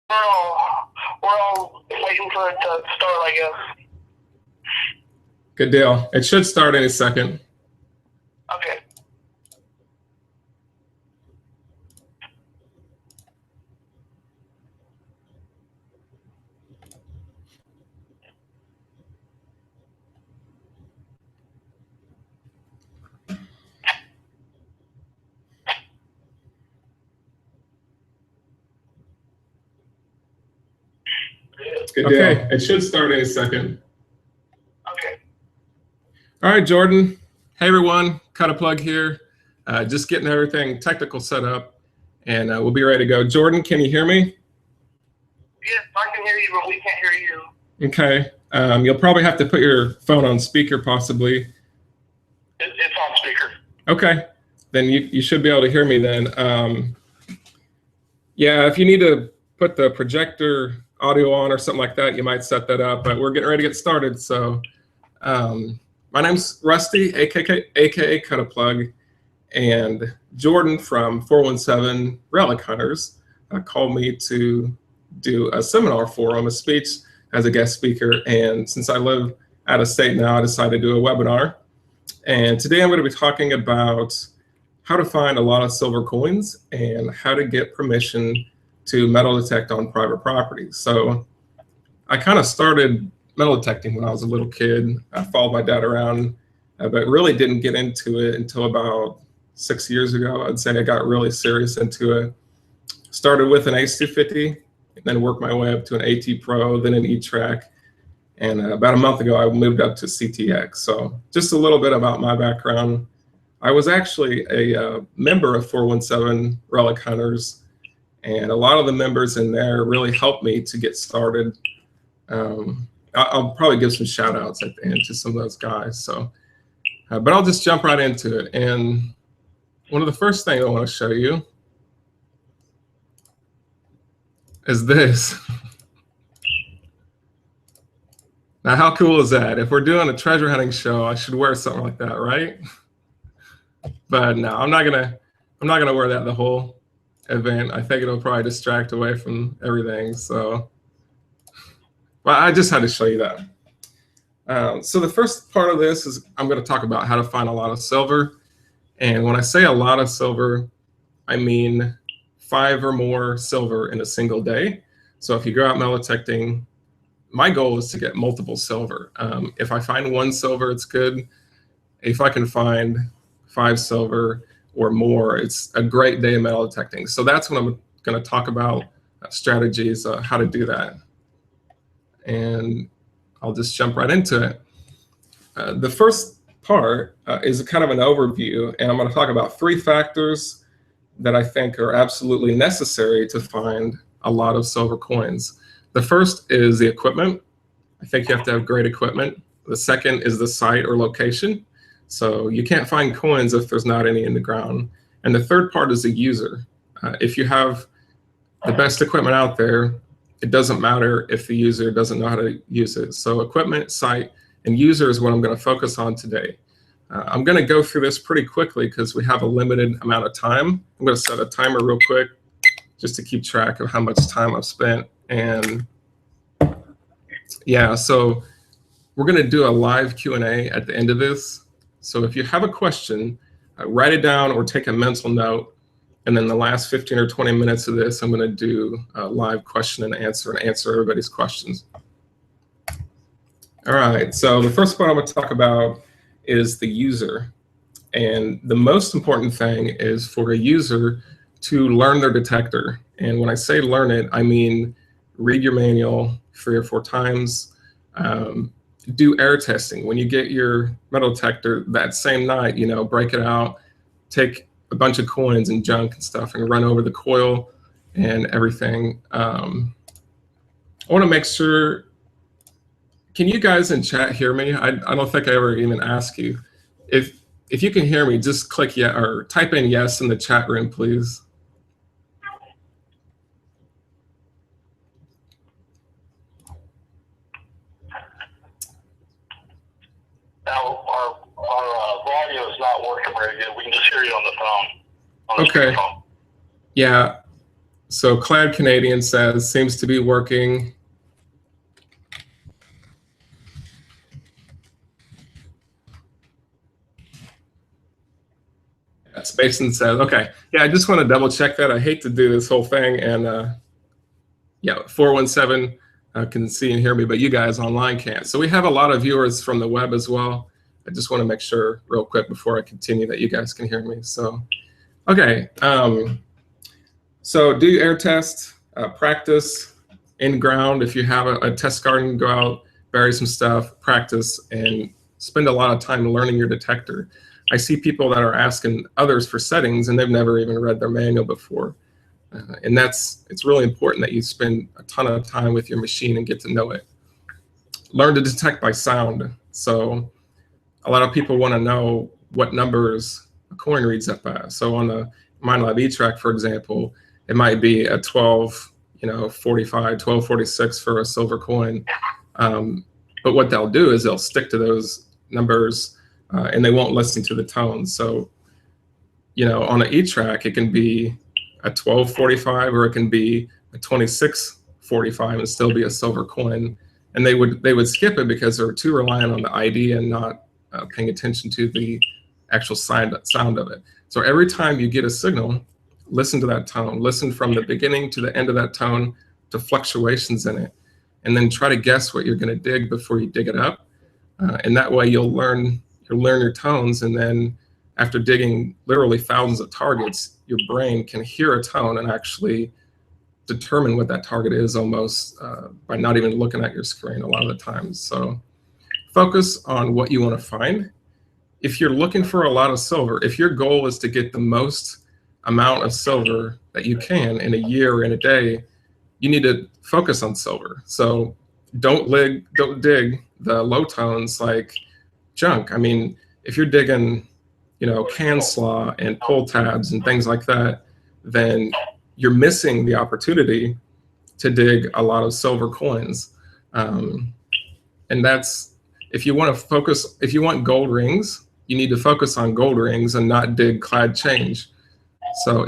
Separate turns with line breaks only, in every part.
We're all waiting for it to start, I guess.
Good deal. It should start any second.
Okay.
Good deal. Okay, it should start any second.
Okay.
All right, Jordan. Hey, everyone. Cutaplug here. Just getting everything technical set up, and we'll be ready to go. Jordan, can you hear me?
Yes, I can hear you, but we can't hear you.
Okay. You'll probably have to put your phone on speaker, possibly.
It's on speaker.
Okay. Then you should be able to hear me then. Yeah, if you need to put the projector audio on or something like that, you might set that up, but we're getting ready to get started. So my name's Rusty, aka Cutaplug, and Jordan from 417 Relic Hunters called me to do a seminar for him, a speech as a guest speaker. And since I live out of state now, I decided to do a webinar. And today I'm going to be talking about how to find a lot of silver coins and how to get permission to metal detect on private property. So I kind of started metal detecting when I was a little kid. I followed my dad around, but really didn't get into it until about 6 years ago. I'd say I got really serious into it. Started with an Ace-250, and then worked my way up to an AT Pro, then an E-Track. And about a month ago, I moved up to CTX. So just a little bit about my background. I was actually a member of 417 Relic Hunters, and a lot of the members in there really helped me to get started. I'll probably give some shout outs at the end to some of those guys. So, but I'll just jump right into it. And one of the first things I want to show you is this. Now, how cool is that? If we're doing a treasure hunting show, I should wear something like that, right? But no, I'm not gonna wear that the whole event. I think it'll probably distract away from everything. So, well, I just had to show you that. So the first part of this is I'm going to talk about how to find a lot of silver. And when I say a lot of silver, I mean 5 or more silver in a single day. So if you go out metal detecting, my goal is to get multiple silver. If I find 1 silver, it's good. If I can find 5 silver or more, it's a great day of metal detecting. So that's what I'm going to talk about, strategies, how to do that. And I'll just jump right into it. The first part is kind of an overview, and I'm going to talk about 3 factors that I think are absolutely necessary to find a lot of silver coins. The first is the equipment. I think you have to have great equipment. The second is the site or location. So you can't find coins if there's not any in the ground. And the third part is the user. If you have the best equipment out there, it doesn't matter if the user doesn't know how to use it. So equipment, site, and user is what I'm going to focus on today. I'm going to go through this pretty quickly because we have a limited amount of time. I'm going to set a timer real quick just to keep track of how much time I've spent. And yeah, so we're going to do a live Q&A at the end of this. So if you have a question, write it down or take a mental note. And then the last 15 or 20 minutes of this, I'm going to do a live question and answer everybody's questions. All right, so the first part I'm going to talk about is the user. And the most important thing is for a user to learn their detector. And when I say learn it, I mean read your manual 3 or 4 times. Do air testing. When you get your metal detector that same night, break it out, take a bunch of coins and junk and stuff and run over the coil and everything. I want to make sure, can you guys in chat hear me? I don't think I ever even asked you. If you can hear me, just click yes or type in yes in the chat room, please.
Now, our audio is not working very good. We can just hear you on the phone.
Okay. Yeah. So Clad Canadian says, seems to be working. Spaceson says, okay, yeah, I just want to double check that. I hate to do this whole thing, and yeah, 417 can see and hear me, but you guys online can't. So we have a lot of viewers from the web as well. I just want to make sure real quick before I continue that you guys can hear me. So, okay, so do air test, practice in ground. If you have a test garden, go out, bury some stuff, practice, and spend a lot of time learning your detector. I see people that are asking others for settings and they've never even read their manual before. And it's really important that you spend a ton of time with your machine and get to know it. Learn to detect by sound. So a lot of people want to know what numbers a coin reads up at. So on the MineLab E-Track, for example, it might be a 12, 45, 1246 for a silver coin. But what they'll do is they'll stick to those numbers and they won't listen to the tones. So, on an E-Track, it can be a 1245 or it can be a 2645 and still be a silver coin. And they would skip it because they're too reliant on the ID and not paying attention to the actual sound of it. So every time you get a signal, listen to that tone. Listen from the beginning to the end of that tone to fluctuations in it. And then try to guess what you're going to dig before you dig it up. And that way you'll learn your tones, and then after digging literally thousands of targets, your brain can hear a tone and actually determine what that target is almost by not even looking at your screen a lot of the times. So focus on what you want to find. If you're looking for a lot of silver, if your goal is to get the most amount of silver that you can in a year or in a day, you need to focus on silver. So don't dig the low tones like junk. I mean, if you're digging, can slaw and pull tabs and things like that, then you're missing the opportunity to dig a lot of silver coins. And that's, if you want to focus, if you want gold rings, you need to focus on gold rings and not dig clad change. So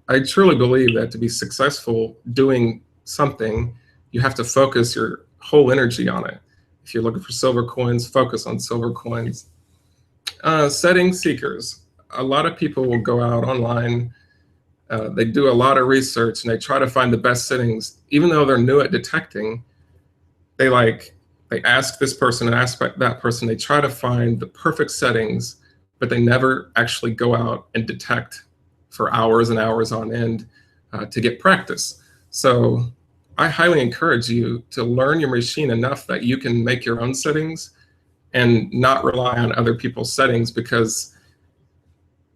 I truly believe that to be successful doing something, you have to focus your whole energy on it. If you're looking for silver coins, focus on silver coins. Setting seekers. A lot of people will go out online, they do a lot of research and they try to find the best settings. Even though they're new at detecting, they ask this person and ask that person, they try to find the perfect settings, but they never actually go out and detect for hours and hours on end to get practice. So I highly encourage you to learn your machine enough that you can make your own settings and not rely on other people's settings, because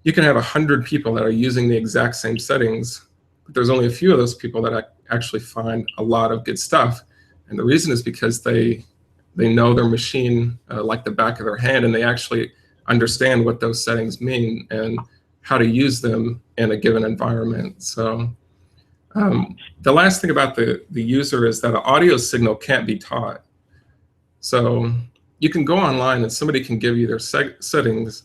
you can have 100 people that are using the exact same settings, but there's only a few of those people that actually find a lot of good stuff. And the reason is because they know their machine like the back of their hand, and they actually understand what those settings mean and how to use them in a given environment. So the last thing about the user is that an audio signal can't be taught. So you can go online and somebody can give you their settings,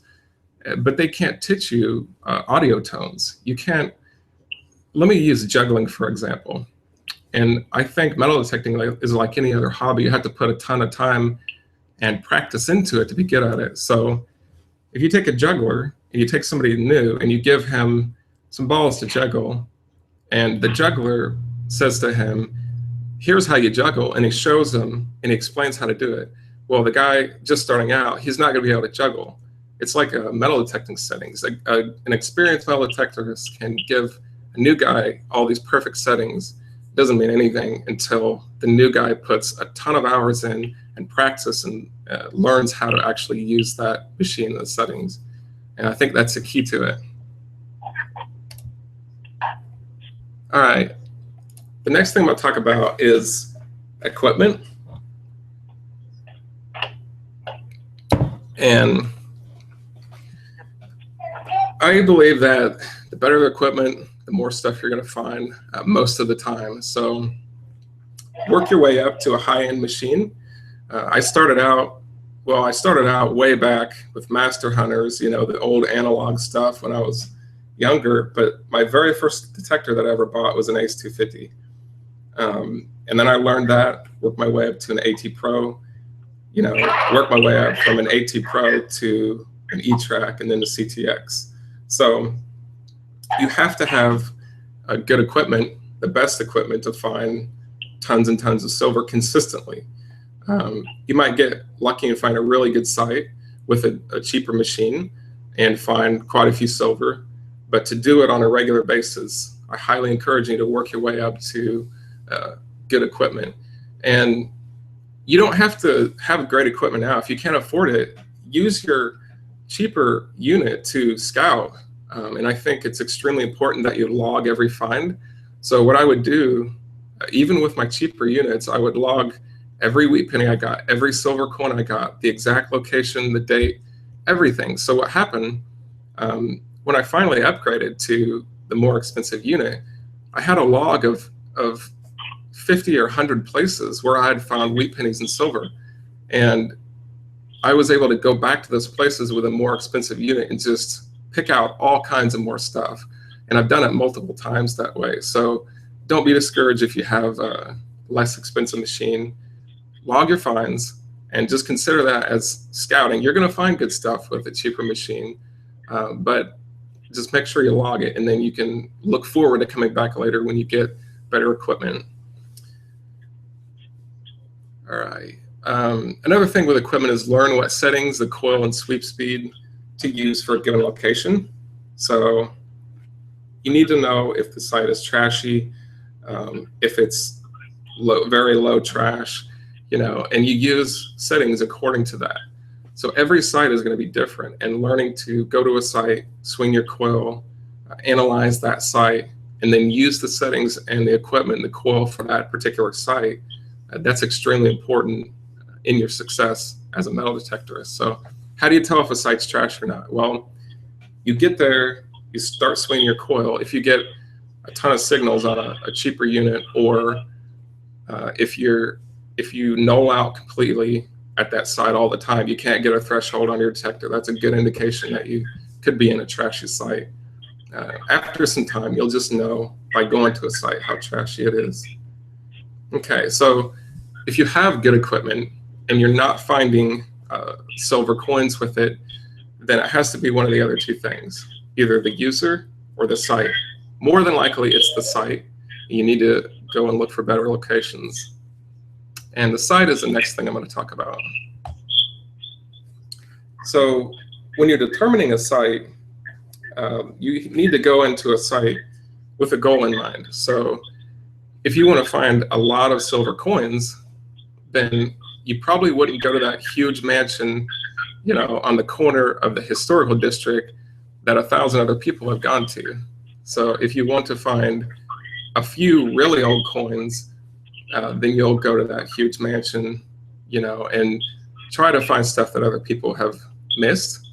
but they can't teach you audio tones. You can't. Let me use juggling, for example. And I think metal detecting is like any other hobby. You have to put a ton of time and practice into it to be good at it. So if you take a juggler and you take somebody new and you give him some balls to juggle, and the juggler says to him, here's how you juggle, and he shows him and he explains how to do it. Well, the guy just starting out, he's not going to be able to juggle. It's like a metal detecting settings. An experienced metal detectorist can give a new guy all these perfect settings. It doesn't mean anything until the new guy puts a ton of hours in and practice and learns how to actually use that machine and the settings. And I think that's the key to it. All right. The next thing I'm going to talk about is equipment. And I believe that the better the equipment, the more stuff you're going to find most of the time. So work your way up to a high-end machine. I started out way back with Master Hunters, the old analog stuff when I was younger, but my very first detector that I ever bought was an Ace 250. And then I learned that, worked my way up to an AT Pro, you know, worked my way up from an AT Pro to an E-Track and then the CTX. So you have to have good equipment, the best equipment, to find tons and tons of silver consistently. You might get lucky and find a really good site with a cheaper machine and find quite a few silver, but to do it on a regular basis, I highly encourage you to work your way up to good equipment. And you don't have to have great equipment now. If you can't afford it, use your cheaper unit to scout. And I think it's extremely important that you log every find. So what I would do, even with my cheaper units, I would log every wheat penny I got, every silver coin I got, the exact location, the date, everything. So what happened when I finally upgraded to the more expensive unit, I had a log of 50 or 100 places where I had found wheat pennies and silver. And I was able to go back to those places with a more expensive unit and just pick out all kinds of more stuff. And I've done it multiple times that way. So don't be discouraged if you have a less expensive machine. Log your finds and just consider that as scouting. You're going to find good stuff with a cheaper machine, but just make sure you log it, and then you can look forward to coming back later when you get better equipment. All right. Another thing with equipment is learn what settings, the coil and sweep speed to use for a given location. So you need to know if the site is trashy, if it's very low trash, you know, and you use settings according to that. So every site is going to be different, and learning to go to a site, swing your coil, analyze that site, and then use the settings and the equipment, the coil for that particular site, that's extremely important in your success as a metal detectorist. So how do you tell if a site's trash or not? Well, you get there, you start swinging your coil. If you get a ton of signals on a cheaper unit, or if you null out completely at that site all the time, you can't get a threshold on your detector, that's a good indication that you could be in a trashy site. After some time, you'll just know by going to a site how trashy it is. Okay, so if you have good equipment and you're not finding silver coins with it, then it has to be one of the other two things, either the user or the site. More than likely, it's the site. You need to go and look for better locations. And the site is the next thing I'm going to talk about. So when you're determining a site, you need to go into a site with a goal in mind. So if you want to find a lot of silver coins, then you probably wouldn't go to that huge mansion, you know, on the corner of the historical district that 1,000 other people have gone to. So if you want to find a few really old coins, then you'll go to that huge mansion, you know, and try to find stuff that other people have missed.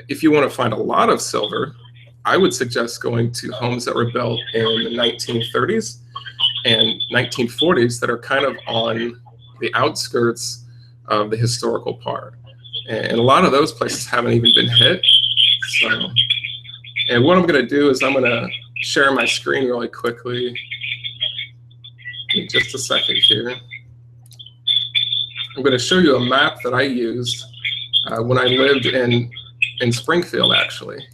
If you want to find a lot of silver, I would suggest going to homes that were built in the 1930s and 1940s that are kind of on the outskirts of the historical part. And a lot of those places haven't even been hit. So, and what I'm going to do is I'm going to share my screen really quickly. In just a second here. I'm going to show you a map that I used when I lived in Springfield, actually.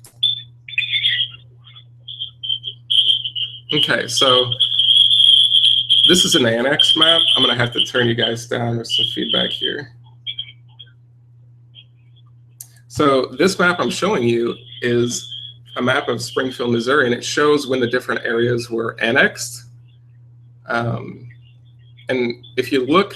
Okay, so this is an annex map. I'm going to have to turn you guys down. There's some feedback here. So this map I'm showing you is a map of Springfield, Missouri, and it shows when the different areas were annexed. And if you look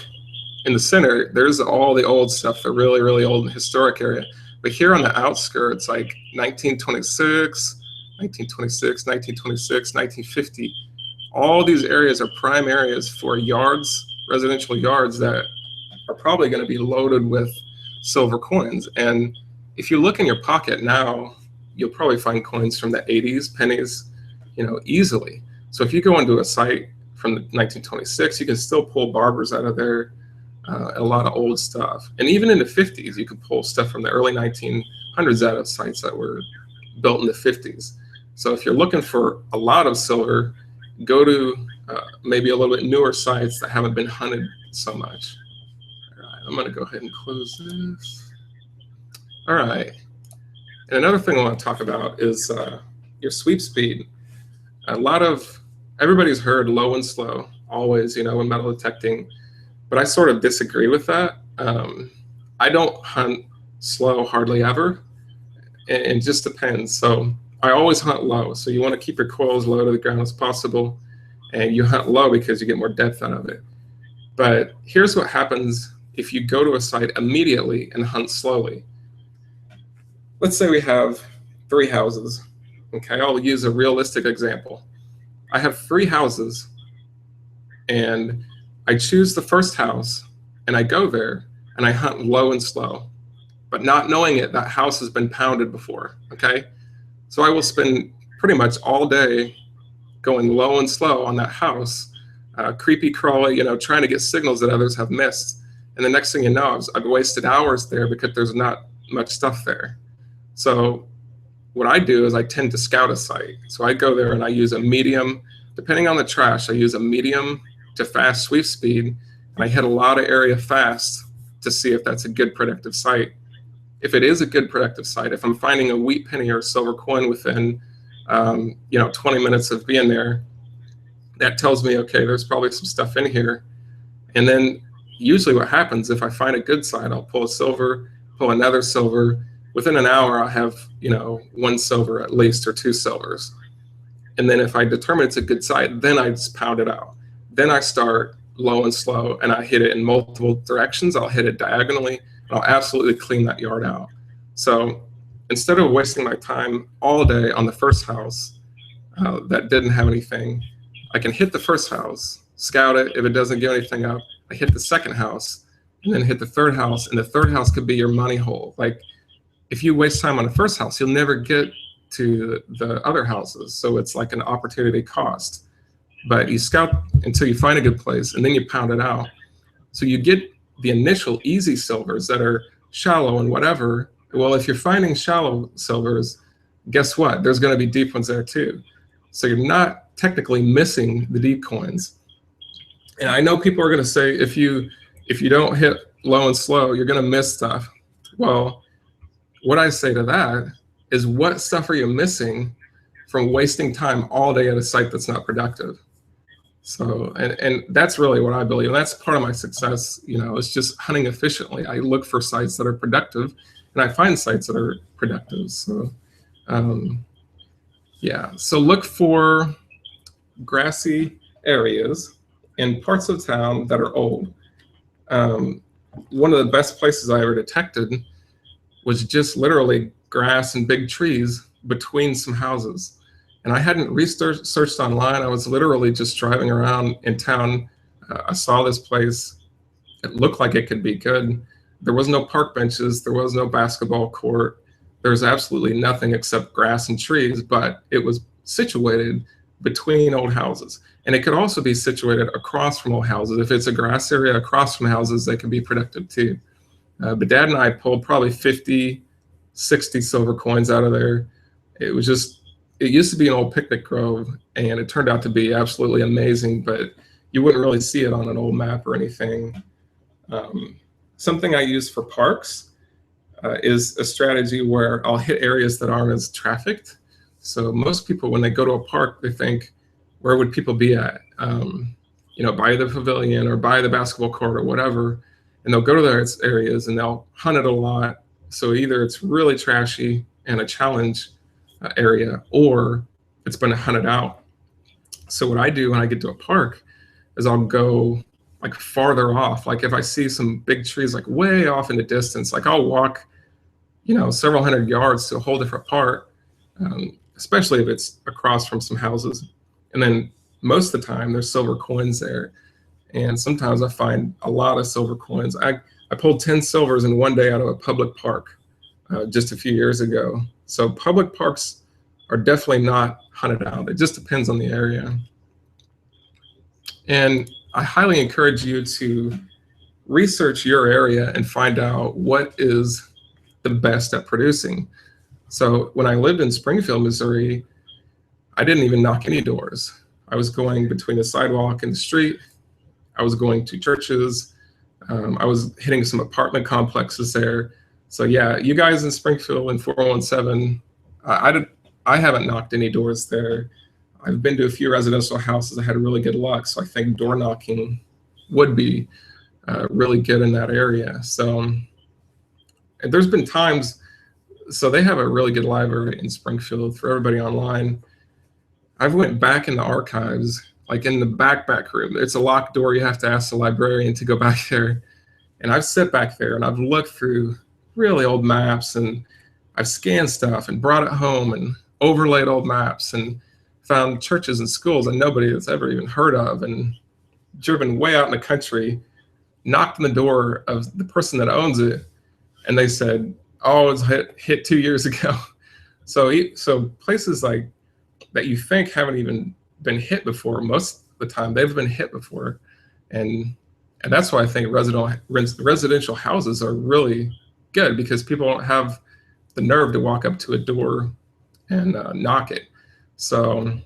in the center, there's all the old stuff, the really, really old and historic area. But here on the outskirts, like 1926, 1926, 1926, 1950, all these areas are prime areas for yards, residential yards that are probably going to be loaded with silver coins. And if you look in your pocket now, you'll probably find coins from the 80s, pennies, you know, easily. So if you go into a site from 1926, you can still pull barbers out of there, a lot of old stuff. And even in the 50s, you could pull stuff from the early 1900s out of sites that were built in the 50s. So if you're looking for a lot of silver, go to maybe a little bit newer sites that haven't been hunted so much. All right, I'm gonna go ahead and close this. All right, and another thing I want to talk about is your sweep speed. Everybody's heard low and slow, always, when metal detecting, but I sort of disagree with that. I don't hunt slow hardly ever. It just depends. So I always hunt low. So you want to keep your coil as low to the ground as possible. And you hunt low because you get more depth out of it. But here's what happens if you go to a site immediately and hunt slowly. Let's say we have 3 houses. Okay, I'll use a realistic example. I have 3 houses and I choose the first house and I go there and I hunt low and slow. But not knowing it, that house has been pounded before, okay? So I will spend pretty much all day going low and slow on that house, creepy crawly, trying to get signals that others have missed. And the next thing you know, I've wasted hours there because there's not much stuff there. So what I do is I tend to scout a site. So I go there and I use a medium, depending on the trash, I use a medium to fast sweep speed, and I hit a lot of area fast to see if that's a good productive site. If it is a good productive site, if I'm finding a wheat penny or a silver coin within 20 minutes of being there, that tells me, okay, there's probably some stuff in here. And then usually what happens, if I find a good site, I'll pull a silver, pull another silver. Within an hour, I'll have 1 silver at least, or 2 silvers. And then if I determine it's a good site, then I just pound it out. Then I start low and slow, and I hit it in multiple directions. I'll hit it diagonally. I'll absolutely clean that yard out. So instead of wasting my time all day on the first house that didn't have anything, I can hit the first house, scout it. If it doesn't give anything up, I hit the second house, and then hit the third house. And the third house could be your money hole. Like, if you waste time on the first house, you'll never get to the other houses. So it's like an opportunity cost. But you scout until you find a good place, and then you pound it out. So you get the initial easy silvers that are shallow and whatever. Well, if you're finding shallow silvers, guess what? There's going to be deep ones there too. So you're not technically missing the deep coins. And I know people are going to say, if you don't hit low and slow, you're going to miss stuff. Well, what I say to that is, what stuff are you missing from wasting time all day at a site that's not productive? So, and that's really what I believe. And that's part of my success, it's just hunting efficiently. I look for sites that are productive, and I find sites that are productive. So, yeah. So look for grassy areas in parts of town that are old. One of the best places I ever detected was just literally grass and big trees between some houses. And I hadn't researched online. I was literally just driving around in town. I saw this place. It looked like it could be good. There was no park benches. There was no basketball court. There was absolutely nothing except grass and trees, but it was situated between old houses. And it could also be situated across from old houses. If it's a grass area across from houses, they can be productive too. But Dad and I pulled probably 50, 60 silver coins out of there. It used to be an old picnic grove, and it turned out to be absolutely amazing, but you wouldn't really see it on an old map or anything. Something I use for parks is a strategy where I'll hit areas that aren't as trafficked. So most people, when they go to a park, they think, where would people be at? By the pavilion or by the basketball court or whatever. And they'll go to those areas and they'll hunt it a lot. So either it's really trashy and a challenge area, or it's been hunted out. So what I do when I get to a park is I'll go like farther off. Like if I see some big trees like way off in the distance, like I'll walk, several hundred yards to a whole different part, especially if it's across from some houses. And then most of the time there's silver coins there. And sometimes I find a lot of silver coins. I pulled 10 silvers in one day out of a public park just a few years ago. So public parks are definitely not hunted out. It just depends on the area. And I highly encourage you to research your area and find out what is the best at producing. So when I lived in Springfield, Missouri, I didn't even knock any doors. I was going between the sidewalk and the street. I was going to churches. I was hitting some apartment complexes there. So yeah, you guys in Springfield and 417, I haven't knocked any doors there. I've been to a few residential houses. I had really good luck. So I think door knocking would be really good in that area. So and there's been times, so they have a really good library in Springfield for everybody online. I've went back in the archives, like in the back room. It's a locked door. You have to ask the librarian to go back there. And I've sit back there and I've looked through really old maps, and I've scanned stuff and brought it home and overlaid old maps and found churches and schools that nobody has ever even heard of, and driven way out in the country, knocked on the door of the person that owns it, and they said, oh, it was hit 2 years ago. So places like that you think haven't even been hit before, most of the time they've been hit before. And that's why I think residential houses are really good, because people don't have the nerve to walk up to a door and knock it. So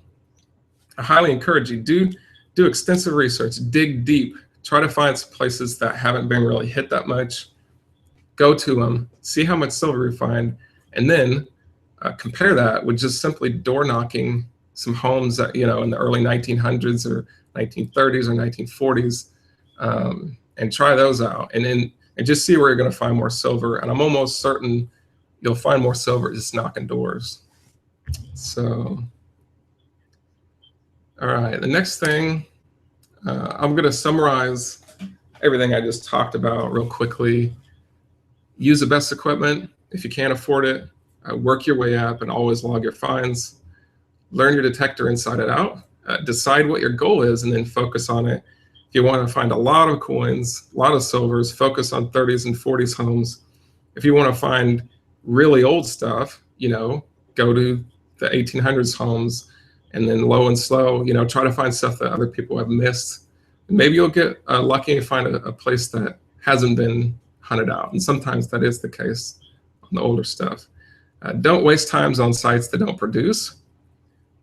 I highly encourage you, do extensive research, dig deep, try to find some places that haven't been really hit that much, go to them, see how much silver you find, and then compare that with just simply door knocking some homes that, you know, in the early 1900s or 1930s or 1940s, and try those out, and just see where you're going to find more silver. And I'm almost certain you'll find more silver just knocking doors. So, all right, the next thing, I'm going to summarize everything I just talked about real quickly. Use the best equipment. If you can't afford it, work your way up and always log your finds. Learn your detector inside and out. Decide what your goal is and then focus on it. If you want to find a lot of coins, a lot of silvers, focus on 30s and 40s homes. If you want to find really old stuff, you know, go to the 1800s homes, and then low and slow, you know, try to find stuff that other people have missed. Maybe you'll get lucky and find a place that hasn't been hunted out. And sometimes that is the case on the older stuff. Don't waste times on sites that don't produce.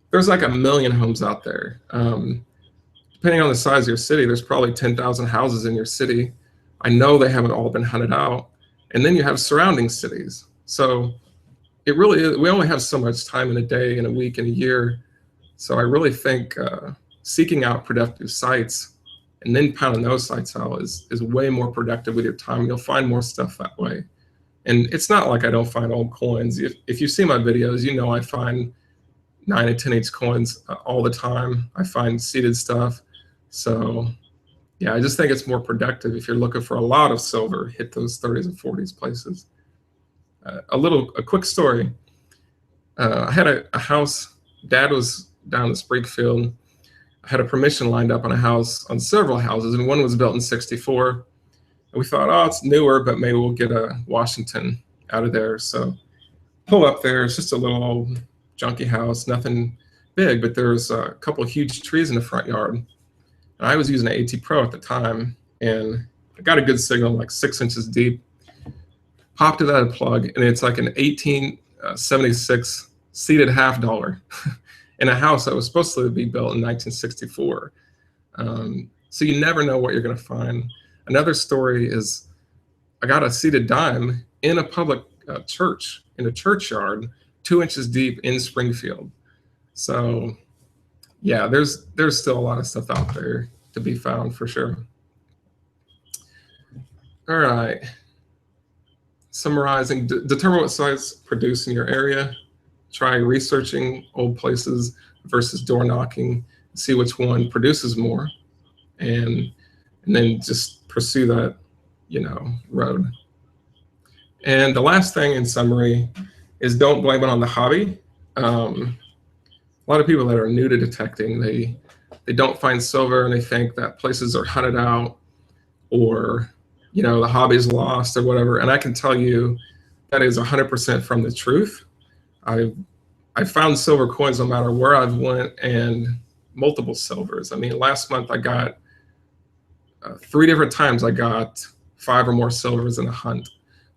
There's like 1 million homes out there. Depending on the size of your city, there's probably 10,000 houses in your city. I know they haven't all been hunted out. And then you have surrounding cities. So it really is, we only have so much time in a day, in a week, in a year. So I really think seeking out productive sites and then pounding those sites out is way more productive with your time. You'll find more stuff that way. And it's not like I don't find old coins. If you see my videos, you know I find 9 and 10 inch coins all the time. I find seeded stuff. So yeah, I just think it's more productive if you're looking for a lot of silver, hit those 30s and 40s places. A quick story. I had a house. Dad was down in Springfield. I had a permission lined up on a house, on several houses, and one was built in '64. And we thought, oh, it's newer, but maybe we'll get a Washington out of there. So pull up there. It's just a little old junky house, nothing big, but there's a couple of huge trees in the front yard. And I was using an AT Pro at the time, and I got a good signal, like 6 inches deep. Popped it out of plug, and it's like an 1876 seated half dollar in a house that was supposed to be built in 1964. So you never know what you're going to find. Another story is I got a seated dime in a public church, in a churchyard, 2 inches deep in Springfield. So yeah, there's still a lot of stuff out there to be found for sure. All right. Summarizing, determine what sites produce in your area. Try researching old places versus door knocking. See which one produces more, and then just pursue that, you know, road. And the last thing in summary is don't blame it on the hobby. A lot of people that are new to detecting, they don't find silver and they think that places are hunted out, or you know, the hobby's lost or whatever. And I can tell you that is 100% from the truth. I found silver coins no matter where I've went, and multiple silvers. I mean, last month I got 3 different times I got 5 or more silvers in a hunt.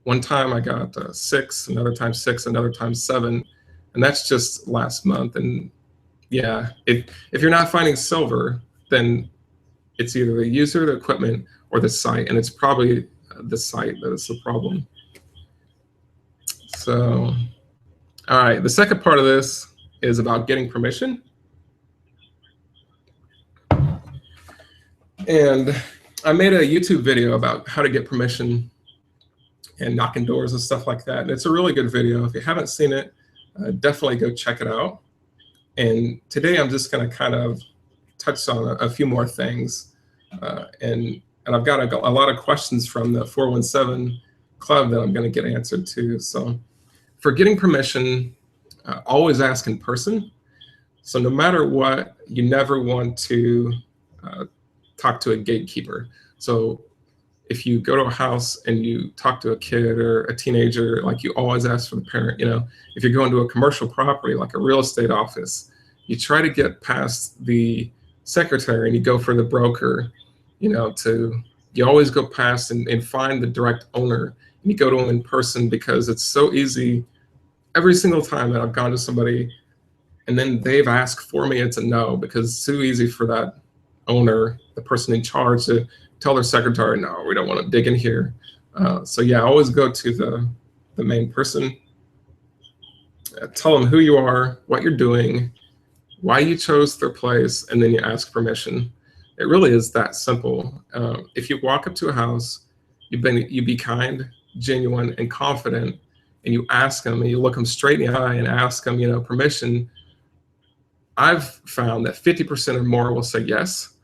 One time I got 6, another time 6, another time 7, and that's just last month. And Yeah, if you're not finding silver, then it's either the user, the equipment, or the site, and it's probably the site that is the problem. So, all right, the second part of this is about getting permission. And I made a YouTube video about how to get permission and knocking doors and stuff like that. And it's a really good video. If you haven't seen it, definitely go check it out. And today I'm just going to kind of touch on a few more things. And I've got a lot of questions from the 417 club that I'm going to get answered too. So for getting permission, always ask in person. So no matter what, you never want to talk to a gatekeeper. So if you go to a house and you talk to a kid or a teenager, like you always ask for the parent. You know, if you're going to a commercial property like a real estate office, you try to get past the secretary and you go for the broker. You know, you always go past and find the direct owner. And you go to them in person because it's so easy. Every single time that I've gone to somebody and then they've asked for me, it's a no, because it's too easy for that owner, the person in charge, to tell their secretary, no, we don't want to dig in here. So yeah, always go to the main person. Tell them who you are, what you're doing, why you chose their place, and then you ask permission. It really is that simple. If you walk up to a house, you be kind, genuine, and confident, and you ask them, and you look them straight in the eye and ask them, you know, permission. I've found that 50% or more will say yes.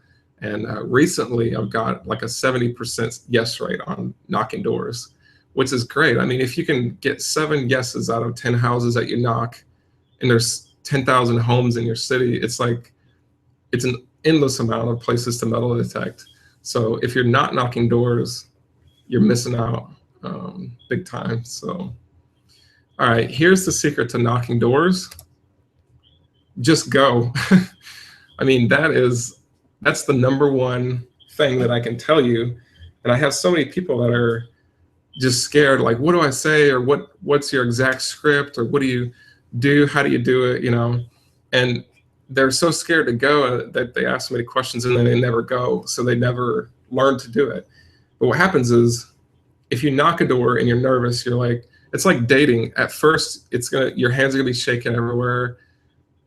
And recently I've got like a 70% yes rate on knocking doors, which is great. I mean, if you can get 7 yeses out of 10 houses that you knock, and there's 10,000 homes in your city, it's an endless amount of places to metal detect. So if you're not knocking doors, you're missing out big time. So, all right, here's the secret to knocking doors. Just go. I mean, that's the number one thing that I can tell you. And I have so many people that are just scared, like, what do I say? Or what's your exact script? Or what do you do? How do you do it? You know, and they're so scared to go that they ask so many questions and then they never go. So they never learn to do it. But what happens is if you knock a door and you're nervous, you're like, it's like dating. At first, your hands are gonna be shaking everywhere.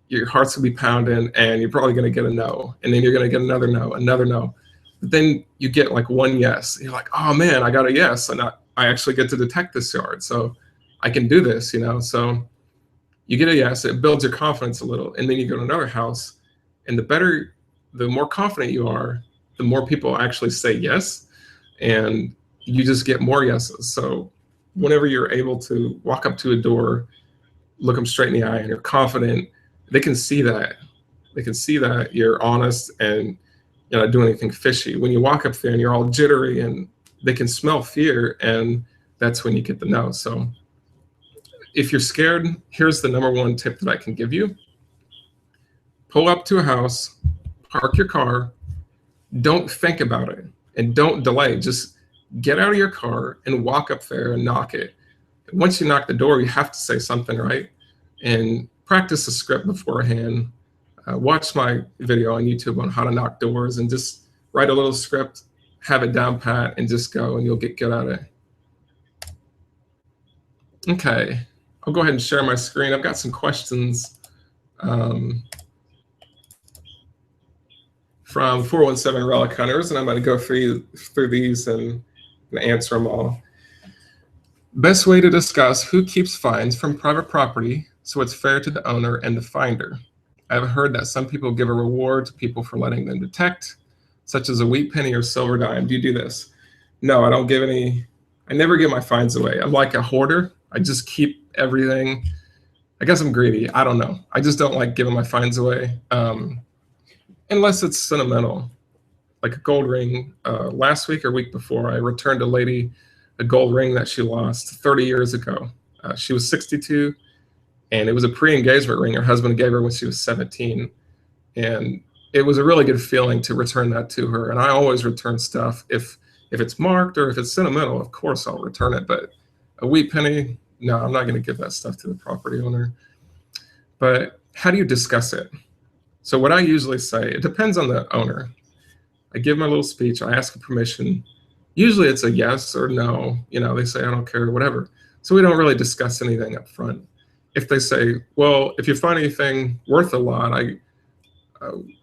Your heart's gonna be pounding, and you're probably gonna get a no, and then you're gonna get another no, another no. But then you get like one yes. You're like, oh man, I got a yes, and I actually get to detect this yard, so I can do this, you know. So you get a yes, it builds your confidence a little, and then you go to another house, and the more confident you are, the more people actually say yes, and you just get more yeses. So whenever you're able to walk up to a door, look them straight in the eye, and you're confident, they can see that. They can see that you're honest and you're not doing anything fishy. When you walk up there and you're all jittery, and they can smell fear, and that's when you get the no. So if you're scared, here's the number one tip that I can give you. Pull up to a house, park your car, don't think about it, and don't delay. Just get out of your car and walk up there and knock it. Once you knock the door, you have to say something, right? And practice the script beforehand. Watch my video on YouTube on how to knock doors, and just write a little script, have it down pat, and just go, and you'll get good at it. Okay, I'll go ahead and share my screen. I've got some questions from 417 Relic Hunters, and I'm going to go through these and answer them all. Best way to discuss who keeps finds from private property so it's fair to the owner and the finder. I've heard that some people give a reward to people for letting them detect, such as a wheat penny or silver dime. Do you do this? No, I don't give any. I never give my finds away. I'm like a hoarder. I just keep everything. I guess I'm greedy. I don't know. I just don't like giving my finds away unless it's sentimental, like a gold ring. Last week or week before, I returned a lady a gold ring that she lost 30 years ago. She was 62. And it was a pre-engagement ring her husband gave her when she was 17. And it was a really good feeling to return that to her. And I always return stuff. If it's marked or if it's sentimental, of course I'll return it. But a wheat penny, no, I'm not going to give that stuff to the property owner. But how do you discuss it? So what I usually say, it depends on the owner. I give my little speech, I ask for permission. Usually it's a yes or no. You know, they say, I don't care, whatever. So we don't really discuss anything up front. If they say, well, if you find anything worth a lot, I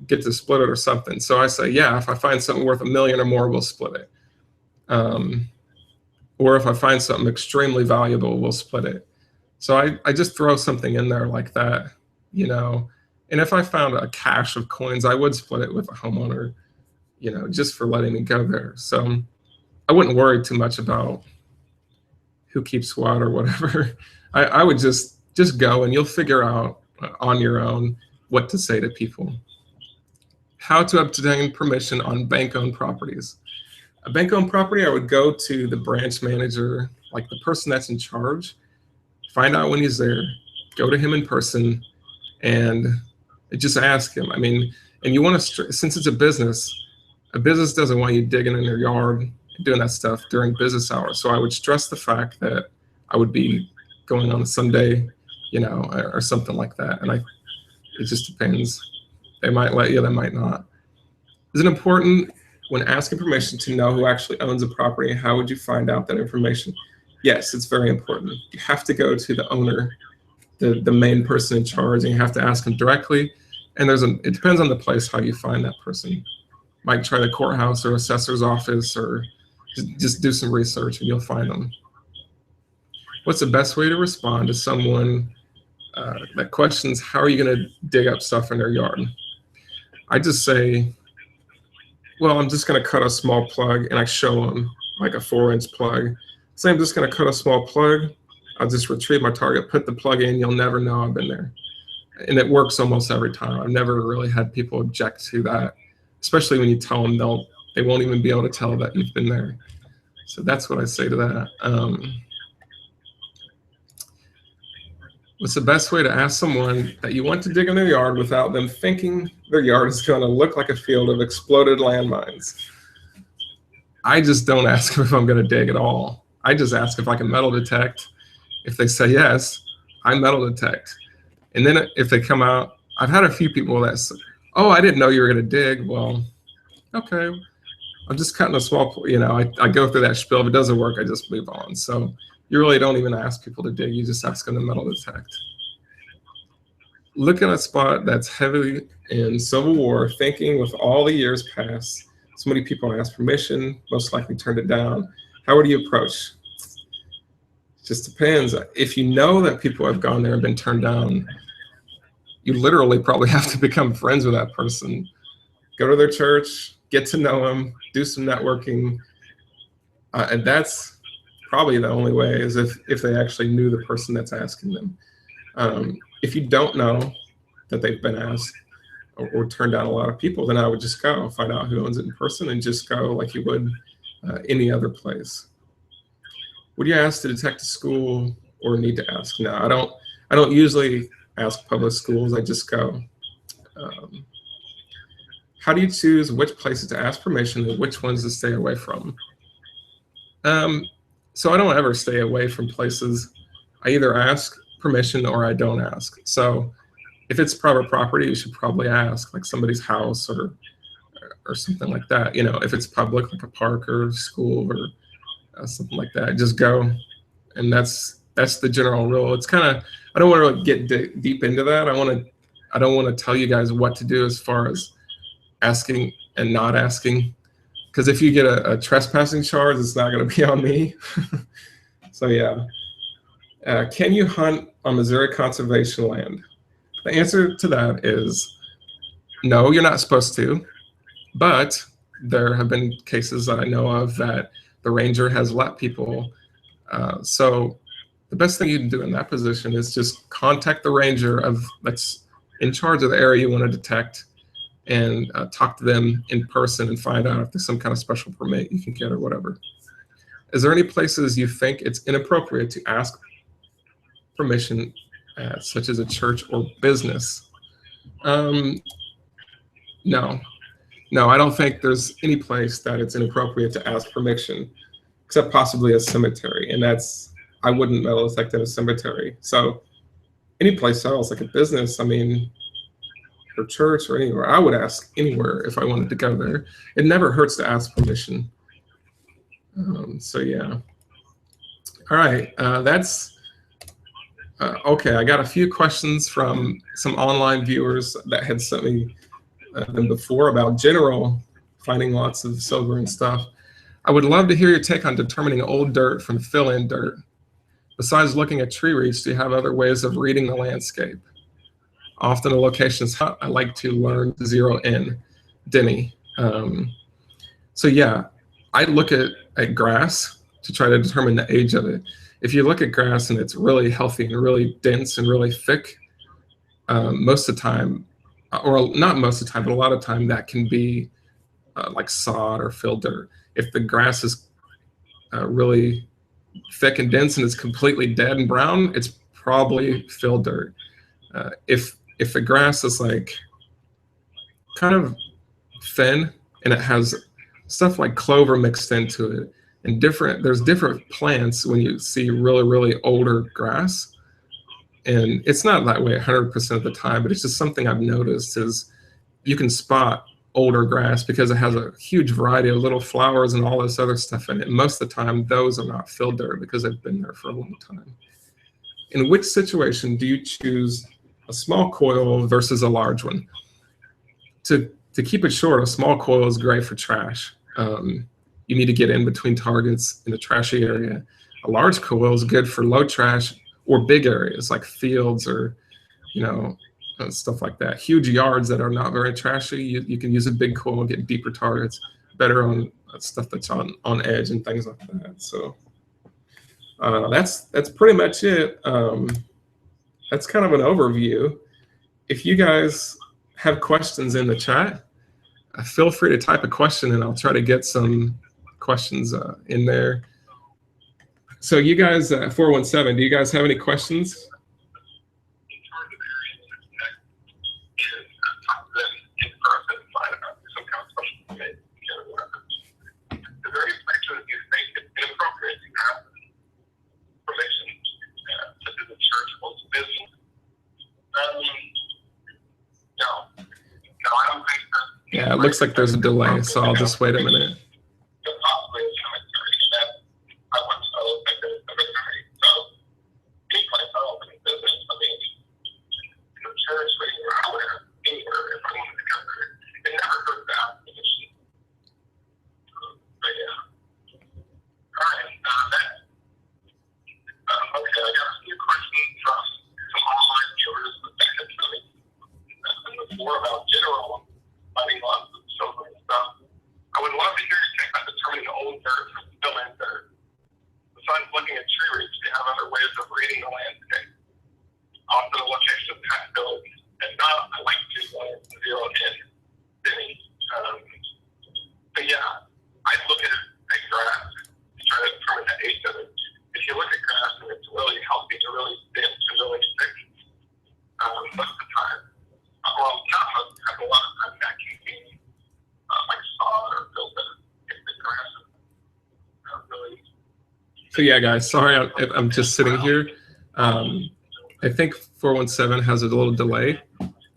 get to split it or something. So I say, yeah, if I find something worth $1 million or more, we'll split it. Or if I find something extremely valuable, we'll split it. So I just throw something in there like that, you know. And if I found a cache of coins, I would split it with a homeowner, you know, just for letting me go there. So I wouldn't worry too much about who keeps what or whatever. I would just go, and you'll figure out on your own what to say to people. How to obtain permission on bank-owned properties. A bank-owned property, I would go to the branch manager, like the person that's in charge, find out when he's there, go to him in person, and just ask him. I mean, and you want to, since it's a business doesn't want you digging in their yard and doing that stuff during business hours. So I would stress the fact that I would be going on a Sunday, you know, or something like that. And it just depends. They might let you, they might not. Is it important when asking permission to know who actually owns a property? How would you find out that information? Yes, it's very important. You have to go to the owner, the main person in charge, and you have to ask them directly. And it depends on the place how you find that person. Might try the courthouse or assessor's office, or just do some research and you'll find them. What's the best way to respond to someone that questions, how are you going to dig up stuff in their yard? I just say, well, I'm just going to cut a small plug, and I show them like a 4-inch plug. Say I'm just going to cut a small plug. I'll just retrieve my target, put the plug in. You'll never know I've been there. And it works almost every time. I've never really had people object to that, especially when you tell them they won't even be able to tell that you've been there. So that's what I say to that. What's the best way to ask someone that you want to dig in their yard without them thinking their yard is going to look like a field of exploded landmines? I just don't ask them if I'm going to dig at all. I just ask if I can metal detect. If they say yes, I metal detect. And then if they come out, I've had a few people that say, oh, I didn't know you were going to dig. Well, okay, I'm just cutting a small, you know, I go through that spiel. If it doesn't work, I just move on. So you really don't even ask people to dig. You just ask them to metal detect. Look at a spot that's heavily in Civil War, thinking with all the years past, so many people asked permission, most likely turned it down. How would you approach? It just depends. If you know that people have gone there and been turned down, you literally probably have to become friends with that person. Go to their church, get to know them, do some networking. And that's probably the only way, is if they actually knew the person that's asking them. If you don't know that they've been asked or turned down a lot of people, then I would just go find out who owns it in person and just go like you would any other place. Would you ask to detect a school or need to ask? No, I don't usually ask public schools. I just go. How do you choose which places to ask permission and which ones to stay away from? So I don't ever stay away from places. I either ask permission or I don't ask. So if it's private property, you should probably ask, like somebody's house or something like that. You know, if it's public, like a park or school or something like that, just go. And that's the general rule. It's kind of, I don't want to really get deep into that. I don't want to tell you guys what to do as far as asking and not asking, because if you get a trespassing charge, it's not going to be on me. So yeah. Can you hunt on Missouri conservation land? The answer to that is no, you're not supposed to, but there have been cases that I know of that the ranger has let people. So the best thing you can do in that position is just contact the ranger that's in charge of the area you want to detect, and talk to them in person and find out if there's some kind of special permit you can get or whatever. Is there any places you think it's inappropriate to ask permission at, such as a church or business? No, I don't think there's any place that it's inappropriate to ask permission, except possibly a cemetery, and I wouldn't metal detect in a cemetery. So any place else, like a business, I mean, or church or anywhere. I would ask anywhere if I wanted to go there. It never hurts to ask permission. So yeah. All right, that's okay. I got a few questions from some online viewers that had sent me them before about general finding lots of silver and stuff. I would love to hear your take on determining old dirt from fill-in dirt. Besides looking at tree roots, do you have other ways of reading the landscape? Often a location is hot. I like to learn to zero in. Denny. So yeah, I look at grass to try to determine the age of it. If you look at grass and it's really healthy and really dense and really thick, most of the time, or not most of the time, but a lot of time that can be like sod or fill dirt. If the grass is really thick and dense and it's completely dead and brown, it's probably fill dirt. If the grass is like kind of thin and it has stuff like clover mixed into it, and there's different plants when you see really older grass, and it's not that way 100% of the time, but it's just something I've noticed is you can spot older grass because it has a huge variety of little flowers and all this other stuff in it. And most of the time, those are not fill dirt because they've been there for a long time. In which situation do you choose a small coil versus a large one? To keep it short, a small coil is great for trash. You need to get in between targets in a trashy area. A large coil is good for low trash or big areas like fields or, stuff like that. Huge yards that are not very trashy, you can use a big coil and get deeper targets, better on stuff that's on edge and things like that. So that's pretty much it. That's kind of an overview. If you guys have questions in the chat, feel free to type a question and I'll try to get some questions in there. So you guys, 417, do you guys have any questions? Yeah, it looks like there's a delay, so I'll just wait a minute. So yeah, guys, sorry I'm just sitting here. I think 417 has a little delay,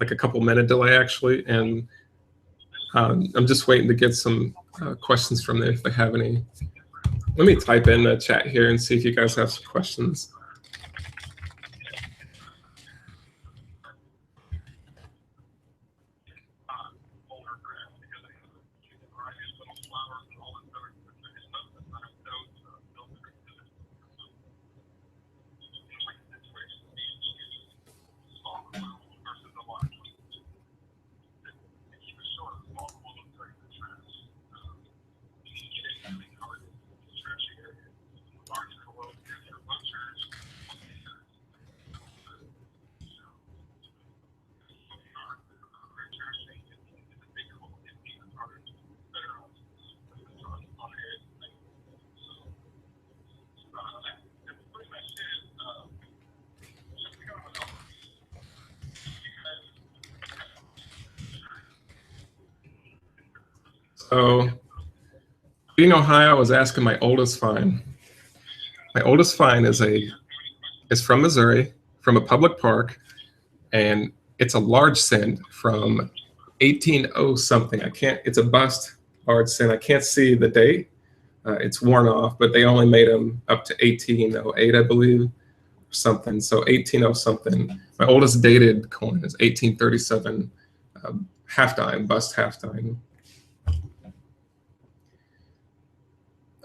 like a couple minute delay actually, and I'm just waiting to get some questions from them if they have any. Let me type in the chat here and see if you guys have some questions. So being Ohio, I was asking my oldest find. My oldest find is from Missouri, from a public park, and it's a large cent from 1800 something. I can't. It's a bust large cent. I can't see the date. It's worn off, but they only made them up to 1808, I believe, or something. So 1800 something. My oldest dated coin is 1837, half dime, bust half dime.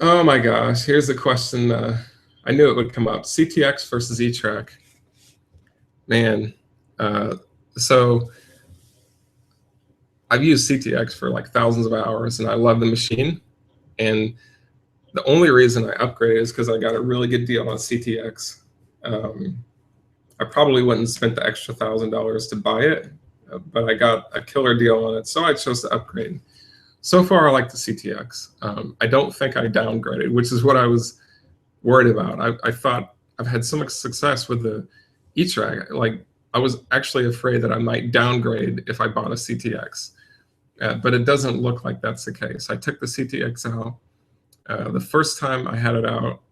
Oh my gosh, here's the question. I knew it would come up. CTX versus E-Track. Man, so I've used CTX for like thousands of hours, and I love the machine. And the only reason I upgraded is because I got a really good deal on CTX. I probably wouldn't have spent the extra $1,000 to buy it, but I got a killer deal on it, so I chose to upgrade. So far, I like the CTX. I don't think I downgraded, which is what I was worried about. I thought I've had so much success with the E-Track. Like, I was actually afraid that I might downgrade if I bought a CTX, but it doesn't look like that's the case. I took the CTX out. The first time I had it out,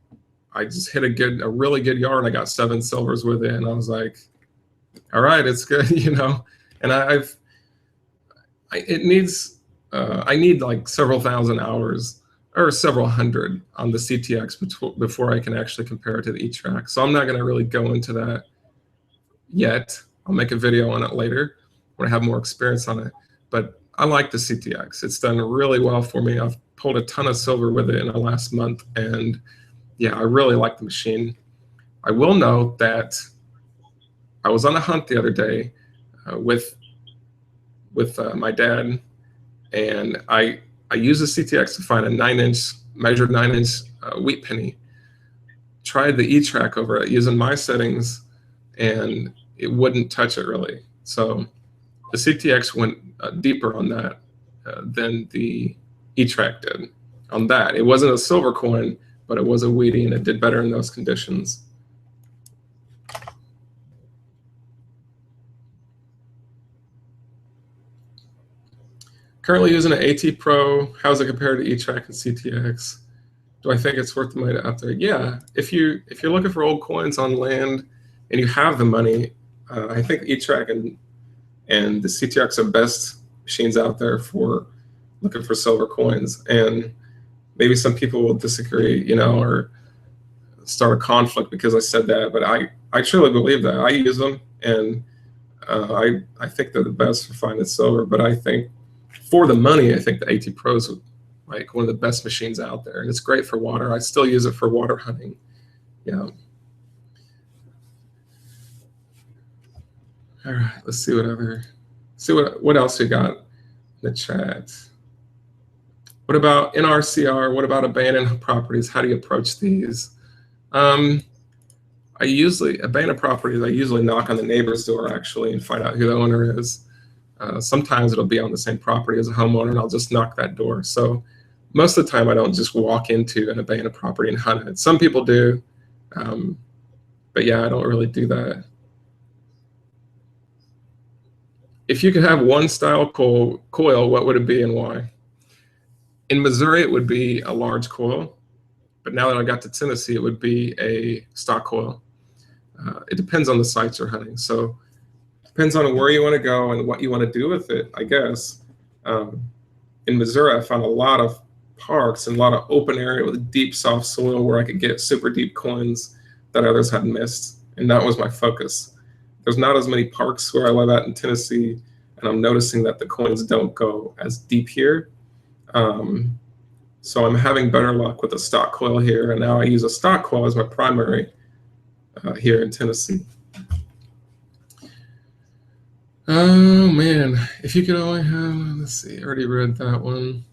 I just hit a really good yard. I got 7 silvers with it, and I was like, all right, it's good, you know. And I need like several thousand hours or several hundred on the CTX before I can actually compare it to the E-Track. So I'm not going to really go into that yet. I'll make a video on it later when I have more experience on it. But I like the CTX. It's done really well for me. I've pulled a ton of silver with it in the last month, and yeah, I really like the machine. I will note that I was on a hunt the other day with my dad, and I used the CTX to find a measured 9-inch wheat penny. Tried the E-Track over it using my settings, and it wouldn't touch it really. So the CTX went deeper on that than the E-Track did. On that, it wasn't a silver coin, but it was a wheatie, and it did better in those conditions. Currently using an AT Pro. How's it compared to E-Track and CTX? Do I think it's worth the money to upgrade? Yeah, if you're looking for old coins on land and you have the money, I think E-Track and the CTX are best machines out there for looking for silver coins. And maybe some people will disagree, you know, or start a conflict because I said that, but I truly believe that. I use them, and I think they're the best for finding silver. But I think for the money, I think the AT Pro is like one of the best machines out there, and it's great for water. I still use it for water hunting. Yeah. All right, let's see what else we got in the chat. What about NRCR? What about abandoned properties? How do you approach these? Abandoned properties, I usually knock on the neighbor's door actually and find out who the owner is. Sometimes it'll be on the same property as a homeowner, and I'll just knock that door. So most of the time I don't just walk into an abandoned property and hunt it. Some people do, but yeah, I don't really do that. If you could have one style coil, what would it be and why? In Missouri, it would be a large coil, but now that I got to Tennessee, it would be a stock coil. It depends on the sites you're hunting. So it depends on where you want to go and what you want to do with it, I guess. In Missouri, I found a lot of parks and a lot of open area with deep, soft soil where I could get super deep coins that others had missed, and that was my focus. There's not as many parks where I live at in Tennessee, and I'm noticing that the coins don't go as deep here. So I'm having better luck with a stock coil here, and now I use a stock coil as my primary here in Tennessee. Oh man, if you could only have, let's see, I already read that one.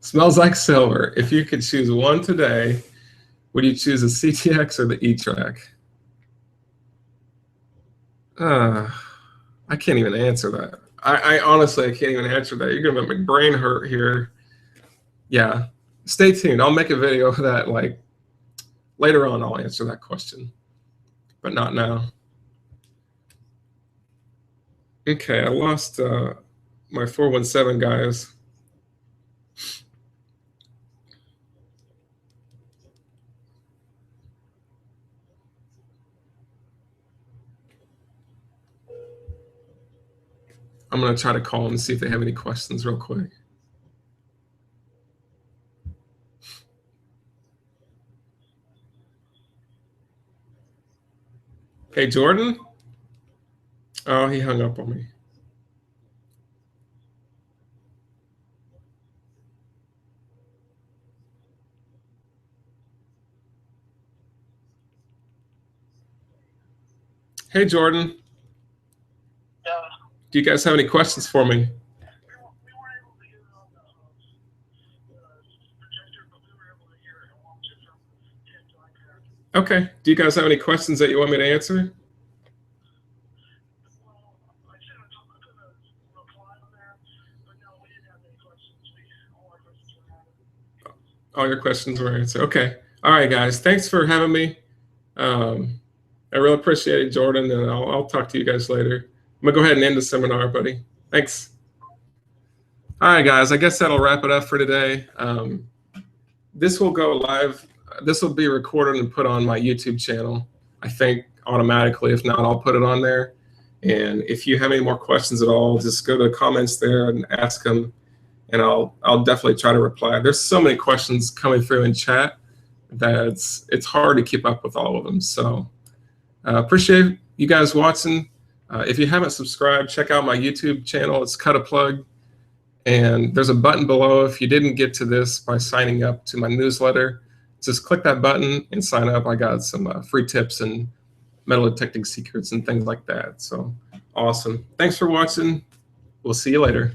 Smells like silver. If you could choose one today, would you choose a CTX or the E-Track? I can't even answer that. I honestly, I can't even answer that. You're gonna make my brain hurt here. Yeah, stay tuned. I'll make a video of that like later on. I'll answer that question, but not now. Okay, I lost my 417 guys. I'm going to try to call them and see if they have any questions real quick. Hey, Jordan. Oh, he hung up on me. Hey, Jordan.
Yeah.
Do you guys have any questions for me? Okay. Do you guys have any questions that you want me to answer? All your questions were answered. Okay. All right, guys. Thanks for having me. I really appreciate it, Jordan, and I'll talk to you guys later. I'm going to go ahead and end the seminar, buddy. Thanks. All right, guys. I guess that'll wrap it up for today. This will go live. This will be recorded and put on my YouTube channel, I think, automatically. If not, I'll put it on there. And if you have any more questions at all, just go to the comments there and ask them, and I'll definitely try to reply. There's so many questions coming through in chat that it's hard to keep up with all of them. So appreciate you guys watching. If you haven't subscribed, check out my YouTube channel. It's Cutaplug. And there's a button below if you didn't get to this by signing up to my newsletter. Just click that button and sign up. I got some free tips and metal detecting secrets and things like that. So awesome. Thanks for watching. We'll see you later.